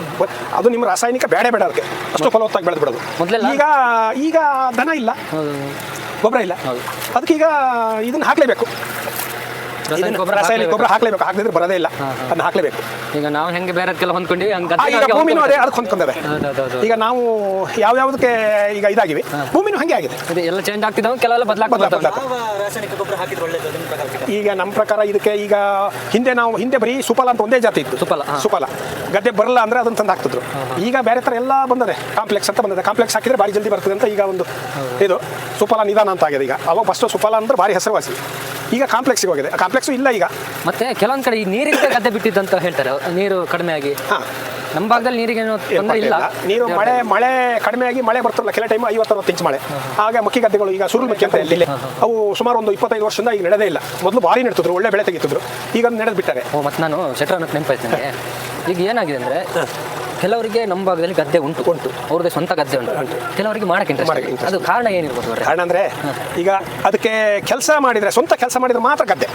ಅದು ನಿಮ್ಮ ರಾಸಾಯನಿಕ ಬೇಡ ಅದಕ್ಕೆ ಅಷ್ಟು ಫಲವತ್ತಾಗಿ ಬೆಳೆದು ಬಿಡೋದು. ಈಗ ದನ ಇಲ್ಲ, ಗೊಬ್ಬರ ಇಲ್ಲ, ಅದಕ್ಕೆ ಈಗ ಇದನ್ನ ಹಾಕ್ಲೇಬೇಕು. ರಾಸಾಯನಿಕ ಗೊಬ್ಬರ ಹಾಕ್ಲೇಬೇಕು, ಹಾಕಿದ್ರೆ ಬರೋದೇ ಇಲ್ಲ, ಅದನ್ನ ಹಾಕ್ಲೇಬೇಕು. ಈಗ ನಾವು ಹೆಂಗೆ ಬೇರೆದಕ್ಕೆಲ್ಲ ಹೊಂದ್ಕೊಂಡಿವಿ, ಭೂಮಿನೂ ಅದೇ ಅದಕ್ಕೆ ಹೊಂದ್ಕೊಂಡವೆ. ಈಗ ನಾವು ಯಾವ್ಯಾವ್ದಕ್ಕೆ ಈಗ ಇದಾಗಿವೆ, ಭೂಮಿನೂ ಹಂಗೆ ಆಗಿದೆ. ಎಲ್ಲ ಚೇಂಜ್ ಆಗ್ತಿದ್ದಾವೆ, ಕೆಲವೆಲ್ಲ ರಾಸಾಯನಿಕ ಗೊಬ್ಬರ ಹಾಕಿದ್ರೆ ಒಳ್ಳೆಯದು. ಈಗ ನಮ್ಮ ಪ್ರಕಾರ ಇದಕ್ಕೆ ಈಗ ಹಿಂದೆ ಬರೀ ಸುಫಲ ಅಂತ ಒಂದೇ ಜಾತಿ ಇತ್ತು. ಸುಫಲ ಗದ್ದೆ ಬರಲ್ಲ ಅಂದ್ರೆ ಅದನ್ನ ತಂದು ಹಾಕ್ತಿದ್ರು. ಈಗ ಬೇರೆ ತರ ಎಲ್ಲ ಬಂದದೆ. ಕಾಂಪ್ಲೆಕ್ಸ್ ಅಂತ ಬಂದಿದೆ. ಕಾಂಪ್ಲೆಕ್ಸ್ ಹಾಕಿದ್ರೆ ಭಾರಿ ಜಲ್ದಿ ಬರ್ತದೆ ಅಂತ ಈಗ ಒಂದು ಇದು ಸುಫಲ ನಿಧಾನ ಅಂತ ಆಗಿದೆ. ಈಗ ಅವಾಗ ಫಸ್ಟ್ ಸುಫಲ ಅಂದ್ರೆ ಭಾರಿ ಹೆಸರುವಾಸಿ. ಈಗ ಕಾಂಪ್ಲೆಕ್ಸ್ಗೆ ಹೋಗಿದೆ. ಕಾಂಪ್ಲೆಕ್ಸ್ ಇಲ್ಲ ಈಗ. ಮತ್ತೆ ಕೆಲವೊಂದು ಕಡೆ ಈ ನೀರಿಗೆ ಗದ್ದೆ ಬಿಟ್ಟಿದ್ದಂತ ಹೇಳ್ತಾರೆ, ನೀರು ಕಡಿಮೆ ಆಗಿ. ನಮ್ಮ ಭಾಗದಲ್ಲಿ ನೀರಿಗೆ ತೊಂದರೆ ಇಲ್ಲ. ನೀರು ಮಳೆ ಕಡಿಮೆ ಆಗಿ ಮಳೆ ಬರ್ತಲ್ಲ ಕೆಲ ಟೈಮ್ 50-60 ಇಂಚ್ ಮಳೆ. ಆಗ ಮಕ್ಕಿ ಗದ್ದೆಗಳು ಈಗ ಸುರುಳು ಮಕ್ಕಿ ಅಂತ ಇಲ್ಲಿ ಅವು ಸುಮಾರು ಒಂದು 25 ವರ್ಷದಿಂದ ಈಗ ನಡೆದೇ ಇಲ್ಲ. ಮೊದಲು ಭಾರಿ ನೆಡ್ತಿದ್ರು, ಒಳ್ಳೆ ಬೆಳೆ ತೆಗಿತಿದ್ರು. ಈಗ ನಡೆದು ಬಿಟ್ಟಾರೆ. ಮತ್ತೆ ನಾನು ಶೆಟ್ರ ಅನ್ನೋದು ನೆನಪಾಯ್ತು ನನಗೆ. ಈಗ ಏನಾಗಿದೆ ಅಂದ್ರೆ ಕೆಲವರಿಗೆ ನಮ್ಮ ಭಾಗದಲ್ಲಿ ಗದ್ದೆ ಉಂಟು, ಅವ್ರದ್ದು ಸ್ವಂತ ಗದ್ದೆ ಉಂಟು, ಕೆಲವರಿಗೆ ಮಾಡಕ್ಕೆ ಇಂಟ್ರೆಸ್ಟ್. ಅದು ಕಾರಣ ಏನಿರ್ಬೋದು? ಕಾರಣ ಅಂದ್ರೆ ಈಗ ಅದಕ್ಕೆ ಕೆಲಸ ಮಾಡಿದ್ರೆ, ಸ್ವಂತ ಕೆಲಸ ಮಾಡಿದ್ರೆ ಮಾತ್ರ ಗದ್ದೆ.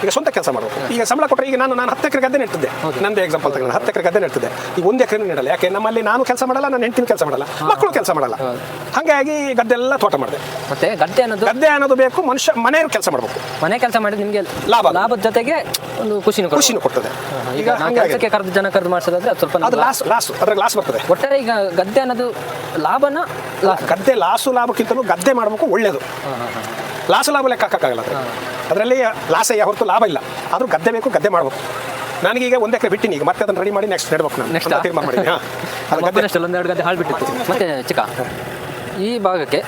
ಈಗ ಸ್ವಂತ ಕೆಲಸ ಮಾಡಬೇಕು. ಈಗ ಸಂಬಳ ಕೊಟ್ಟರೆ ಈಗ ನಾನು 10 ಎಕರೆ ಗದ್ದೆ ನೆಡ್ತಿದ್ದೆ. ನಂದೇ ಎಕ್ಸಾಂಪಲ್ ತಗೊಂಡು 10 ಎಕರೆ ಗದ್ದೆ ನೆಡ್ತಿದ್ದೆ. ಈಗ 1 ಎಕರೆ ನೆಡಲ್ಲ. ಯಾಕೆ ನಮ್ಮಲ್ಲಿ ನಾನು ಕೆಲಸ ಮಾಡಲ್ಲ, ನನ್ನ ಹೆಂಡತಿನ ಕೆಲಸ ಮಾಡಲ್ಲ, ಮಕ್ಕಳು ಕೆಲಸ ಮಾಡಲ್ಲ. ಹಾಗಾಗಿ ಗದ್ದೆ ಎಲ್ಲ ತೋಟ ಮಾಡಿದೆ. ಮತ್ತೆ ಗದ್ದೆ ಅನ್ನೋದು ಬೇಕು. ಮನೆಯವರು ಕೆಲಸ ಮಾಡಬೇಕು. ಮನೆ ಕೆಲಸ ಮಾಡಿದ್ರೆ ನಿಮಗೆ ಲಾಭದ ಜೊತೆಗೆ ಒಂದು ಖುಷಿನೂ ಕೊಡ್ತದೆ. ಈಗ ಕೆಲಸಕ್ಕೆ ಕರೆದು ಮಾಡಿಸೋದಾದ್ರೆ ಅದು ಸ್ವಲ್ಪ ಲಾಸ್ ಬರ್ತದೆ. ಒಟ್ಟಾರೆ ಈಗ ಗದ್ದೆ ಅನ್ನೋದು ಲಾಭನ ಗದ್ದೆ ಲಾಭಕ್ಕಿಂತಲೂ ಗದ್ದೆ ಮಾಡಬೇಕು ಒಳ್ಳೇದು. ಲಾಭ ಲೆಕ್ಕ ಹಾಕಕ್ಕಾಗಲ್ಲ ಅದರಲ್ಲಿ. ಲಾಸೇ ಹೊರತು ಲಾಭ ಇಲ್ಲ. ಆದ್ರೂ ಗದ್ದೆ ಬೇಕು, ಗದ್ದೆ ಮಾಡಬೇಕು. ನನಗೀಗ 1 ಎಕರೆ ಬಿಟ್ಟಿನಿ. ಈಗ ಮತ್ತೆ ಅದನ್ನ ರೆಡಿ ಮಾಡಿ ನೆಕ್ಸ್ಟ್ ನೆಡ್ಬೇಕು. ನಾನು ತೀರ್ಮಾನ ಮಾಡಿದ್ದೀನಿ. ಒಂದೆರಡು ಗದ್ದೆ ಹಾಳು ಬಿಟ್ಟಿತ್ತು. ಮತ್ತೆ ಚಿಕ್ಕ ಈ ಭಾಗಕ್ಕೆ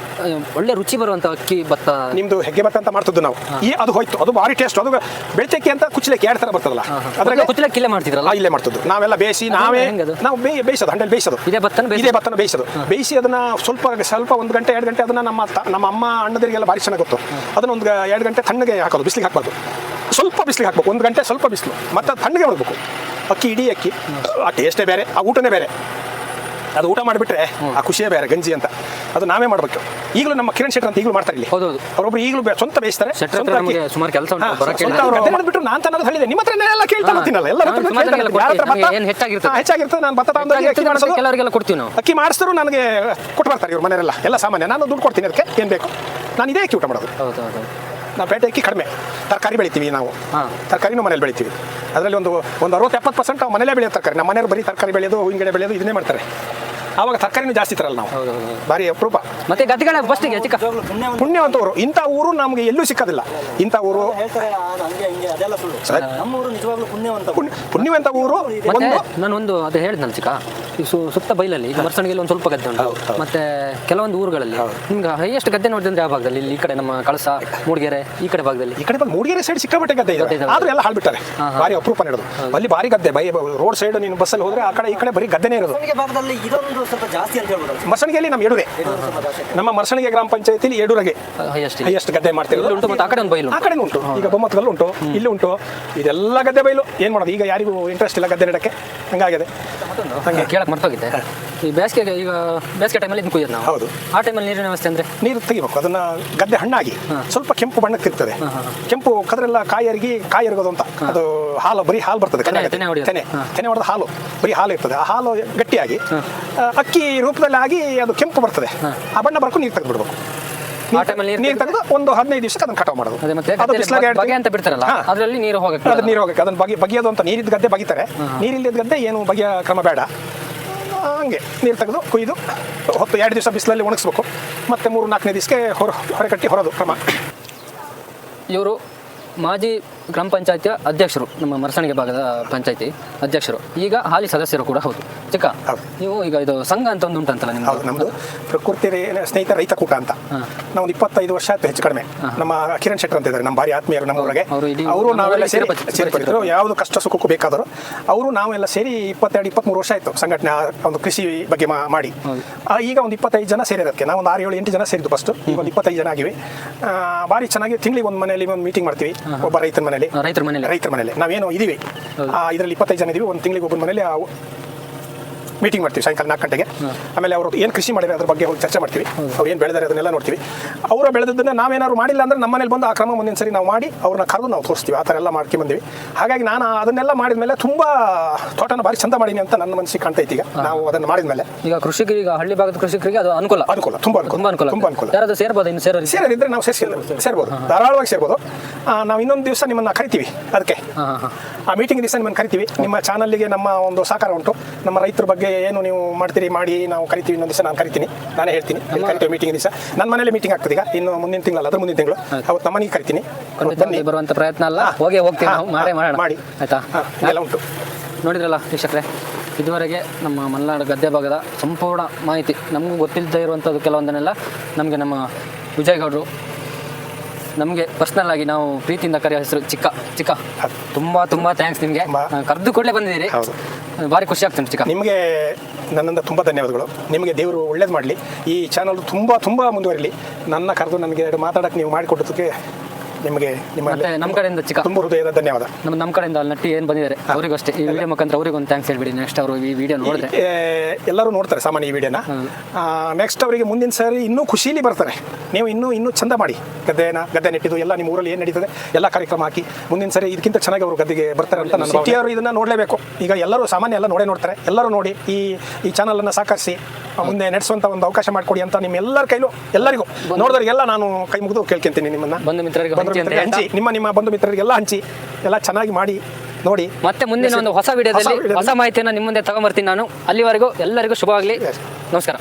ಒಳ್ಳೆ ರುಚಿ ಬರುವಂತ ಅಕ್ಕಿ ಭತ್ತ ನಿಮ್ದು ಹೆಗ್ಗೆ ಭತ್ತ ಅಂತ ಮಾಡ್ತಿದ್ದು ನಾವು ಅದು ಹೋಯ್ತು, ಅದು ಭಾರಿ ಟೇಸ್ಟ್. ಅದು ಬೆಳ್ತಕ್ಕೆ ಅಂತ ಕುಚ್ಚಲಕ್ಕೆ 2 ತರ ಬರ್ತದಲ್ಲ, ಅದ್ರಾಗ ಕುಚ್ಚಲಕ್ಕಿ ಇಲ್ಲೇ ಮಾಡ್ತಿದ್ರಲ್ಲ, ಇಲ್ಲೇ ಮಾಡ್ತಿದ್ದು ನಾವೆಲ್ಲ ಬೇಯಿಸಿ ನಾವೇ ನಾವು ಬೇಯಿಸೋದು, ಹಂಡೆಲ್ ಬೇಯಿಸೋದು, ಇದೇ ಭತ್ತನ ಬೇಯಿಸೋದು. ಬೇಯಿಸಿ ಅದನ್ನ ಸ್ವಲ್ಪ 1 ಗಂಟೆ 2 ಗಂಟೆ ಅದನ್ನ ನಮ್ಮ ಅಮ್ಮ ಅಣ್ಣದರಿಗೆಲ್ಲ ಭಾರಿ ಚೆನ್ನಾಗಿ ಗೊತ್ತು. ಅದನ್ನ 2 ಗಂಟೆ ತಣ್ಣಗೆ ಹಾಕೋದು, ಬಿಸಿಲಿಗೆ ಹಾಕಬಾರ್ದು, ಸ್ವಲ್ಪ ಬಿಸಿಲಿಗೆ ಹಾಕ್ಬೇಕು, 1 ಗಂಟೆ ಸ್ವಲ್ಪ ಬಿಸಿಲು, ಮತ್ತೆ ತಣ್ಣಗೆ ಮಾಡಬೇಕು. ಅಕ್ಕಿ ಇಡೀ ಅಕ್ಕಿ, ಆ ಟೇಸ್ಟೇ ಬೇರೆ, ಆ ಊಟನೇ ಬೇರೆ. ಅದು ಊಟ ಮಾಡಿಬಿಟ್ರೆ ಆ ಖುಷಿಯೇ ಬೇರೆ. ಗಂಜಿ ಅಂತ ಅದು ನಾವೇ ಮಾಡಬೇಕು. ಈಗಲೂ ನಮ್ಮ ಕಿರಣ್ ಶೆಟ್ಟರ್ ಅಂತ ಈಗಲೂ ಮಾಡ್ತಾರೆ ಇಲ್ಲಿ. ಅವರೊಬ್ರು ಈಗಲೂ ಸ್ವಂತ ಬೇಯಿಸ್ತಾರೆ. ಸುಮಾರು ಕೆಲಸ ಬಿಟ್ಟು ನಾನು ತನ್ನದು ಹೇಳಿದೆ, ನಿಮ್ಮ ಹತ್ರ ಎಲ್ಲ ಕೇಳ್ತಾ ಬರ್ತೀನಲ್ಲ, ಎಲ್ಲರ ಹೆಚ್ಚಾಗಿರ್ತದೆ. ನಾನು ಭತ್ತ ಕೆಲವರಿಗೆಲ್ಲ ಕೊಡ್ತೀವಿ ನಾವು. ಅಕ್ಕಿ ಮಾಡಿಸಿದ್ರು ನನಗೆ ಕೊಟ್ಟು ಬರ್ತಾರೆ ಇವ್ರ ಮನೆಯಲ್ಲ, ಎಲ್ಲ ಸಾಮಾನ್ಯ. ನಾನು ದುಡ್ಡು ಕೊಡ್ತೀನಿ ಅದಕ್ಕೆ, ಏನು ಬೇಕು ನಾನು ಇದೇ ಅಕ್ಕಿ ಊಟ ಮಾಡೋದು. ನಾವು ಪೇಟೆ ಅಕ್ಕಿ ಕಡಿಮೆ, ತರಕಾರಿ ಬೆಳಿತೀವಿ ನಾವು, ತರಕಾರಿನೂ ಮನೇಲಿ ಬೆಳಿತೀವಿ. ಅದರಲ್ಲಿ ಒಂದು 60-70% ನಾವು ಮನೇಲೇ ಬೆಳೆಯೋ ತರಕಾರಿ. ನಮ್ಮ ಮನೆಯವರು ಬರೀ ತರಕಾರಿ ಬೆಳೆಯೋದು, ಹೂವಿನ ಬೆಳೆಯೋದು ಇದನ್ನೇ ಮಾಡ್ತಾರೆ. ಆವಾಗ ತರಕಾರಿನೂ ಜಾಸ್ತಿ ತರಲ್ಲ ನಾವು, ಭಾರಿ ಅಪರೂಪ. ಮತ್ತೆ ಗದ್ದೆಗಳ ಫಸ್ಟಿಗೆ ಚಿಕ್ಕ ಪುಣ್ಯವಂತವರು ಇಂಥ ಊರು ನಮಗೆ ಎಲ್ಲೂ ಸಿಕ್ಕೋದಿಲ್ಲ. ಇಂಥ ಊರು ಪುಣ್ಯವಂತ ಊರು. ನಾನೊಂದು ಅದು ಹೇಳಿದ್ನಲ್ಲ ಚಿಕ್ಕ, ಸುತ್ತ ಬೈಲಲ್ಲಿ ಮರ್ಸಣಿಗೆಲ್ಲ ಒಂದು ಸ್ವಲ್ಪ ಗದ್ದೆ ಉಂಟು. ಮತ್ತೆ ಕೆಲವೊಂದು ಊರುಗಳಲ್ಲಿ ನಿಮ್ಗೆ ಹೈಯೆಸ್ಟ್ ಗದ್ದೆ ನೋಡಿದ್ರೆ ಯಾವ ಭಾಗದಲ್ಲಿ? ಇಲ್ಲಿ ಈ ಕಡೆ ನಮ್ಮ ಕಳಸ, ಮೂಡಿಗೆರೆ ಈ ಕಡೆ ಭಾಗದಲ್ಲಿ. ಈ ಕಡೆ ಮೂಡಿಗೆರೆ ಸೈಡ್ ಸಿಕ್ಕಾಪಟ್ಟೆ ಗದ್ದೆ ಇದೆ, ಆದ್ರೂ ಎಲ್ಲ ಹಾಳ್ಬಿಟ್ಟಾರೆ. ಭಾರಿ ಅಪರೂಪ ನಡೆದು ಅಲ್ಲಿ ಭಾರಿ ಗದ್ದೆ. ರೋಡ್ ಸೈಡ್ ನೀನು ಬಸ್ಸಲ್ಲಿ ಹೋದ್ರೆ ಆ ಕಡೆ ಈ ಕಡೆ ಬರೀ ಗದ್ದೆನೇ ಇರೋದು. ಮರ್ಸಣಿಗೆಯಲ್ಲಿ ನಮ್ಮ ಎಡುರೆ, ನಮ್ಮ ಮರ್ಸಣಿಗೆ ಗ್ರಾಮ ಪಂಚಾಯತಿಲಿ ಎಡುರೆಗೆ ಹೈಯೆಸ್ಟ್ ಗದ್ದೆ ಮಾಡ್ತೀವಿ. ಆ ಕಡೆ ಉಂಟು, ಈಗ ಬೊಮ್ಮತ್ತಲ್ಲಿ ಉಂಟು, ಇಲ್ಲಿ ಉಂಟು. ಇದೆಲ್ಲ ಗದ್ದೆ ಬೈಲು. ಏನ್ ಮಾಡೋದು, ಈಗ ಯಾರಿಗೂ ಇಂಟ್ರೆಸ್ಟ್ ಇಲ್ಲ ಗದ್ದೆ ನೆಡಕ್ಕೆ, ಹಂಗಾಗಿದೆ. ಕೇಳಕ್ ಮರ್ತೋಗಿದೆ. ಈ ಬೇಸಿಗೆ, ಈಗ ಬೇಸಿಗೆ ಟೈಮಲ್ಲಿ ಇದನ್ನು ಕುಯ್ಯೋದು ನಾವು. ಹೌದು. ಆ ಟೈಮಲ್ಲಿ ನೀರಿನ ವ್ಯವಸ್ಥೆ ಅಂದ್ರೆ ನೀರು ತೆಗಿಬೇಕು. ಅದನ್ನ ಗದ್ದೆ ಹಣ್ಣಾಗಿ ಸ್ವಲ್ಪ ಕೆಂಪು ಬಣ್ಣಕ್ಕೆ ಇರ್ತದೆ. ಕೆಂಪು ಕದ್ರೆಲ್ಲ ಕಾಯಿ ಎರಗೋದು ಅಂತ. ಅದು ಹಾಲು, ಬರೀ ಹಾಲು ಬರ್ತದೆ, ತೆನೆ ಹೊಡೆದ ಹಾಲು, ಬರೀ ಹಾಲು ಇರ್ತದೆ. ಆ ಹಾಲು ಗಟ್ಟಿಯಾಗಿ ಅಕ್ಕಿ ರೂಪದಲ್ಲಿ ಆಗಿ ಅದು ಕೆಂಪು ಬರ್ತದೆ. ಆ ಬಣ್ಣ ಬರ್ಕೊಂಡು ನೀರು ತೆಗೆದು ಬಿಡ್ಬೇಕು. ನೀರು ತೆಗೆದು ಒಂದು 15 ದಿವಸಕ್ಕೆ ಅದನ್ನ ಕಟಾವು ಮಾಡೋದು. ಅಂತ ಬಿಡ್ತಾರಲ್ಲ, ಅದರಲ್ಲಿ ನೀರು ಹೋಗಕ್ಕೆ ಅದನ್ನ ಬಗೆಯೋದು ಅಂತ. ನೀರಿದ್ದ ಗದ್ದೆ ಬಗಿತಾರೆ, ನೀರಿಲ್ಲದ ಗದ್ದೆ ಏನು ಬಗೆಯ ಕ್ರಮ ಬೇಡ. ಹಂಗೆ ನೀರು ತೆಗೆದು ಕುಯ್ದು 2 ದಿವಸ ಬಿಸಿಲಲ್ಲಿ ಒಣಗಿಸ್ಬೇಕು. ಮತ್ತೆ 3-4ನೇ ದಿವಸಕ್ಕೆ ಹೊರಕಟ್ಟಿ ಹೊರೋದು ಕ್ರಮ. ಇವರು ಮಾಜಿ ಗ್ರಾಮ ಪಂಚಾಯತಿಯ ಅಧ್ಯಕ್ಷರು, ನಮ್ಮ ಮರಸಣಿಗೆ ಭಾಗದ ಪಂಚಾಯತಿ ಅಧ್ಯಕ್ಷರು, ಈಗ ಹಾಲಿ ಸದಸ್ಯರು ಕೂಡ ಹೌದು. ಚಿಕ್ಕ, ನೀವು ಈಗ ಇದು ಸಂಘ ಅಂತ ಒಂದು ಉಂಟಂತಲ್ಲ ನಿಮ್ದು? ನಮ್ದು ಪ್ರಕೃತಿ ಸ್ನೇಹಿತ ರೈತ ಕೂಟ ಅಂತ. ನಾವು 25 ವರ್ಷ ಆಯ್ತು ಹೆಚ್ಚು ಕಡಿಮೆ. ನಮ್ಮ ಕಿರಣ್ ಶೆಟ್ಟರ್ ಅಂತ ಇದ್ದಾರೆ, ನಮ್ಮ ಭಾರಿ ಆತ್ಮೀಯರು ನಮ್ಮೂರಿಗೆ. ಅವರು ನಾವೆಲ್ಲ ಸೇರ್ಪಟ್ಟಿದ್ರು, ಯಾವುದು ಕಷ್ಟ ಸುಖಕ್ಕೂ ಬೇಕಾದರು. ಅವರು ನಾವೆಲ್ಲ ಸೇರಿ 22-23 ವರ್ಷ ಆಯ್ತು ಸಂಘಟನೆ, ಒಂದು ಕೃಷಿ ಬಗ್ಗೆ ಮಾಡಿ. ಈಗ ಒಂದು 25 ಜನ ಸೇರಿರೋದಕ್ಕೆ ನಾವು ಒಂದು 6-7-8 ಜನ ಸೇರಿದ್ದು ಫಸ್ಟ್. ಈಗ ಒಂದು 25 ಜನ ಆಗಿವಿ. ಭಾರಿ ಚೆನ್ನಾಗಿ ತಿಂಗಳಿಗೆ ಒಂದು ಮನೆಯಲ್ಲಿ ಒಂದು ಮೀಟಿಂಗ್ ಮಾಡ್ತೀವಿ. ಒಬ್ಬ ರೈತರ ಮನೆಯಲ್ಲಿ ನಾವೇನು ಇದೀವಿ, ಇದರಲ್ಲಿ 25 ಜನ ಇದೀವಿ. ಒಂದು ತಿಂಗಳಿಗೆ ಒಬ್ಬನ ಮನೇಲಿ ಮೀಟಿಂಗ್ ಮಾಡ್ತೀವಿ ಸಾಯಂಕಾಲ 4 ಗಂಟೆಗೆ. ಆಮೇಲೆ ಅವರು ಏನು ಕೃಷಿ ಮಾಡಿದ್ರೆ ಅದ್ರ ಬಗ್ಗೆ ಹೋಗಿ ಚರ್ಚೆ ಮಾಡ್ತೀವಿ. ಅವ್ರು ಏನು ಬೆಳೆದಾರೆ ಅದನ್ನೆಲ್ಲ ನೋಡ್ತೀವಿ. ಅವರು ಬೆಳೆದದ್ದನ್ನ ನಾವೇನಾದ್ರು ಮಾಡಿಲ್ಲ ಅಂದ್ರೆ ನಮ್ಮ ಮನೇಲಿ ಬಂದು ಆ ಕ್ರಮ ಮುಂದಿನ ಸರಿ ನಾವು ಮಾಡಿ ಅವ್ರನ್ನ ಕರೆದು ನಾವು ತೋರಿಸ್ತೀವಿ. ಆ ಥರ ಎಲ್ಲ ಮಾಡ್ಕೊಂಡು ಬಂದಿವಿ. ಹಾಗಾಗಿ ನಾನು ಅದನ್ನೆಲ್ಲ ಮಾಡಿದ್ಮೇಲೆ ತುಂಬಾ ತೋಟನ ಭಾರಿ ಚಂದ ಮಾಡೀನಿ ಅಂತ ನನ್ನ ಮನಸ್ಸಿಗೆ ಕಾಣ್ತೈತಿ. ಈಗ ನಾವು ಅದನ್ನು ಮಾಡಿದ್ಮೇಲೆ ಈಗ ಕೃಷಿಕರಿಗೆ, ಈಗ ಹಳ್ಳಿ ಭಾಗದ ಕೃಷಿಕರಿಗೆ ಅದು ಅನುಕೂಲ, ತುಂಬಾ ಅನುಕೂಲ. ಯಾರಾದ್ರೂ ಸೇರ್ಬೋದು, ಇನ್ನು ಸೇರಿದ್ರೆ ನಾವು ಸೇರ್ಬೋದು, ಧಾರಾಳವಾಗಿ ಸೇರ್ಬೋದು. ನಾವು ಇನ್ನೊಂದು ದಿವಸ ನಿಮ್ಮನ್ನ ಕರಿತೀವಿ. ಅದಕ್ಕೆ ಆ ಮೀಟಿಂಗ್ ದಿವಸ ನಿಮ್ಮನ್ನು ಕರಿತೀವಿ. ನಿಮ್ಮ ಚಾನಲ್ಗೆ ನಮ್ಮ ಒಂದು ಸಹಕಾರ ಉಂಟು. ನಮ್ಮ ರೈತರ ಬಗ್ಗೆ ಏನು ನೀವು ಮಾಡ್ತೀರಿ ಮಾಡಿ ನಾವು ಕರಿತೀವಿ. ಇನ್ನೊಂದು ದಿವಸ ನಾನು ಕರಿತೀನಿ, ನಾನೇ ಹೇಳ್ತೀನಿ ಕರಿತೀವಿ ಮೀಟಿಂಗ್ ದಿವಸ. ನನ್ನ ಮನೇಲಿ ಮೀಟಿಂಗ್ ಆಗ್ತದೆ. ಈಗ ಇನ್ನು ಮುಂದಿನ ತಿಂಗಳಲ್ಲ, ಅದ್ರ ಮುಂದಿನ ತಿಂಗಳು ಅವತ್ತು ನಮ್ಮನಿಗೆ ಕರಿತೀನಿ. ಬರುವಂತ ಪ್ರಯತ್ನ ಅಲ್ಲ, ಹೋಗ್ತೀವಿ ನಾವು, ಮಾಡಿ ಆಯ್ತಾ? ಎಲ್ಲ ಉಂಟು. ನೋಡಿದ್ರಲ್ಲ ವೀಕ್ಷಕರೇ, ಇದುವರೆಗೆ ನಮ್ಮ ಮಲೆನಾಡು ಗದ್ದೆ ಭಾಗದ ಸಂಪೂರ್ಣ ಮಾಹಿತಿ ನಮಗೂ ಗೊತ್ತಿಲ್ಲದೆ ಇರುವಂಥದ್ದು ಕೆಲವೊಂದನ್ನೆಲ್ಲ ನಮಗೆ ನಮ್ಮ ವಿಜಯ್ ಗೌಡರು, ನಮಗೆ ಪರ್ಸ್ನಲ್ ಆಗಿ ನಾವು ಪ್ರೀತಿಯಿಂದ ಕರೆಯೋ ಹೆಸರು ಚಿಕ್ಕ ತುಂಬಾ ಥ್ಯಾಂಕ್ಸ್. ನಿಮಗೆ ಕರೆದು ಕೂಡಲೇ ಬಂದಿದ್ದೀರಿ, ಭಾರಿ ಖುಷಿ ಆಗ್ತದೆ ಚಿಕ್ಕ. ನಿಮಗೆ ನನ್ನಿಂದ ತುಂಬ ಧನ್ಯವಾದಗಳು. ನಿಮಗೆ ದೇವರು ಒಳ್ಳೇದು ಮಾಡಲಿ. ಈ ಚಾನಲ್ ತುಂಬ ಮುಂದುವರಿಲಿ. ನನ್ನ ಕರೆದು ನನಗೆ 2 ಮಾತಾಡೋಕ್ಕೆ ನೀವು ಮಾಡಿಕೊಟ್ಟದಕ್ಕೆ ನಿಮಗೆ ನಮ್ಮ ಕಡೆಯಿಂದ ಚಿಕ್ಕ ತುಂಬ ಹೃದಯದ ಧನ್ಯವಾದ. ನಮ್ಮ ಕಡೆಯಿಂದ ಅಲ್ಲಿ ನಟ್ಟಿ ಏನು ಬಂದಿದ್ದಾರೆ ಅವರಿಗೂ ಅಷ್ಟೇ ಈ ವಿಡಿಯೋ ಮುಖಾಂತರ ಅವರಿಗೆ ಒಂದು ಥ್ಯಾಂಕ್ಸ್ ಹೇಳ್ಬಿಡಿ. ನೆಕ್ಸ್ಟ್ ಅವರು ಈ ವಿಡಿಯೋ ನೋಡಿದ್ರೆ ಎಲ್ಲರೂ ನೋಡ್ತಾರೆ ಸಾಮಾನ್ಯ ಈ ವಿಡಿಯೋನ. ನೆಕ್ಸ್ಟ್ ಅವರಿಗೆ ಮುಂದಿನ ಸಾರಿ ಇನ್ನೂ ಖುಷಿಲಿ ಬರ್ತಾರೆ. ನೀವು ಇನ್ನೂ ಚಂದ ಮಾಡಿ ಗದ್ದೆ ನೆಟ್ಟಿದ್ದು ಎಲ್ಲ ನಿಮ್ಮ ಊರಲ್ಲಿ ಏನು ನಡೀತದೆ ಎಲ್ಲ ಕಾರ್ಯಕ್ರಮ ಹಾಕಿ ಮುಂದಿನ ಸಾರಿ ಇದಕ್ಕಿಂತ ಚೆನ್ನಾಗಿ ಅವರು ಗದ್ದೆಗೆ ಬರ್ತಾರೆ ಅಂತ ನನ್ನ ಸಿಟಿಯವರು ಇದನ್ನು ನೋಡಲೇಬೇಕು. ಈಗ ಎಲ್ಲರೂ ಸಾಮಾನ್ಯ ಎಲ್ಲ ನೋಡ್ತಾರೆ. ಎಲ್ಲರೂ ನೋಡಿ ಈ ಚಾನಲನ್ನು ಸಹಕರಿಸಿ ಮುಂದೆ ನಡೆಸುವಂಥ ಒಂದು ಅವಕಾಶ ಮಾಡಿಕೊಡಿ ಅಂತ ನಿಮ್ಮ ಎಲ್ಲರ ಕೈಲೂ ಎಲ್ಲರಿಗೂ ನೋಡಿದವರಿಗೆಲ್ಲ ನಾನು ಕೈ ಮುಗಿದು ಕೇಳ್ಕೊಂತೀನಿ. ನಿಮ್ಮನ್ನು ಬಂಧು ಮಿತ್ರರಿಗೆ ಹಂಚಿ, ನಿಮ್ಮ ಬಂಧು ಮಿತ್ರರಿಗೆಲ್ಲ ಹಂಚಿ, ಎಲ್ಲ ಚೆನ್ನಾಗಿ ಮಾಡಿ ನೋಡಿ. ಮತ್ತೆ ಮುಂದಿನ ಒಂದು ಹೊಸ ವಿಡಿಯೋದಲ್ಲಿ ಹೊಸ ಮಾಹಿತಿಯನ್ನು ನಿಮ್ಮ ಮುಂದೆ ತಗೊಂಡ್ಬರ್ತೀನಿ ನಾನು. ಅಲ್ಲಿವರೆಗೂ ಎಲ್ಲರಿಗೂ ಶುಭವಾಗಲಿ. ನಮಸ್ಕಾರ.